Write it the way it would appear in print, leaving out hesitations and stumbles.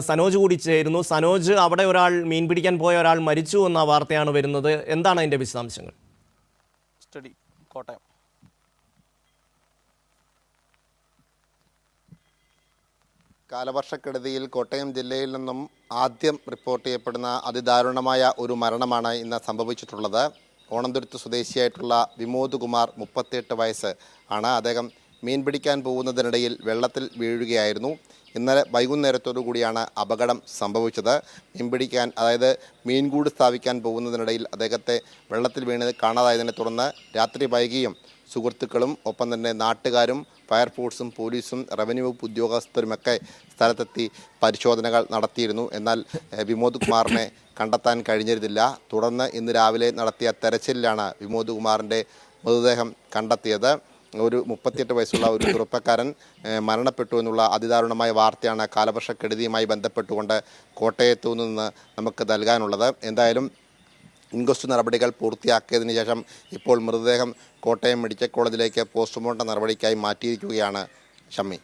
സനോജ് കൂടി ചേരുന്നു. സനോജ്, അവിടെ ഒരാൾ മീൻ പിടിക്കാൻ പോയ ഒരാൾ മരിച്ചു എന്ന വാർത്തയാണ് വരുന്നത്. എന്താണ് അതിൻ്റെ വിശദാംശങ്ങൾ? കോട്ടയം കാലവർഷക്കെടുതിയിൽ കോട്ടയം ജില്ലയിൽ നിന്നും ആദ്യം റിപ്പോർട്ട് ചെയ്യപ്പെടുന്ന അതിദാരുണമായ ഒരു മരണമാണ് ഇന്ന് സംഭവിച്ചിട്ടുള്ളത്. ഓണന്തുരുത്ത് സ്വദേശിയായിട്ടുള്ള വിമോദ് കുമാർ 38 വയസ്സ് ആണ്. അദ്ദേഹം മീൻ പിടിക്കാൻ പോകുന്നതിനിടയിൽ വെള്ളത്തിൽ വീഴുകയായിരുന്നു. ഇന്നലെ വൈകുന്നേരത്തോടു കൂടിയാണ് അപകടം സംഭവിച്ചത്. മീൻ പിടിക്കാൻ, അതായത് മീൻകൂട് സ്ഥാപിക്കാൻ പോകുന്നതിനിടയിൽ അദ്ദേഹത്തെ വെള്ളത്തിൽ വീണത് കാണാതായതിനെ തുടർന്ന് രാത്രി വൈകിയും സുഹൃത്തുക്കളും ഒപ്പം തന്നെ നാട്ടുകാരും ഫയർഫോഴ്സും പോലീസും റവന്യൂ വകുപ്പ് ഉദ്യോഗസ്ഥരുമൊക്കെ സ്ഥലത്തെത്തി പരിശോധനകൾ നടത്തിയിരുന്നു. എന്നാൽ വിമോദ് കുമാറിനെ കണ്ടെത്താൻ കഴിഞ്ഞിരുന്നില്ല. തുടർന്ന് ഇന്ന് രാവിലെ നടത്തിയ തെരച്ചിലിലാണ് വിമോദ് കുമാറിൻ്റെ മൃതദേഹം കണ്ടെത്തിയത്. ഒരു 38 വയസ്സുള്ള ഒരു ചെറുപ്പക്കാരൻ മരണപ്പെട്ടു എന്നുള്ള അതിദാരുണമായ വാർത്തയാണ് കാലവർഷക്കെടുതിയുമായി ബന്ധപ്പെട്ടുകൊണ്ട് കോട്ടയത്തു നിന്ന് നമുക്ക് നൽകാനുള്ളത്. എന്തായാലും ഇൻക്വസ്റ്റ് നടപടികൾ പൂർത്തിയാക്കിയതിന് ശേഷം ഇപ്പോൾ മൃതദേഹം കോട്ടയം മെഡിക്കൽ കോളേജിലേക്ക് പോസ്റ്റ്മോർട്ടം നടപടിക്കായി മാറ്റിയിരിക്കുകയാണ് ഷമ്മി.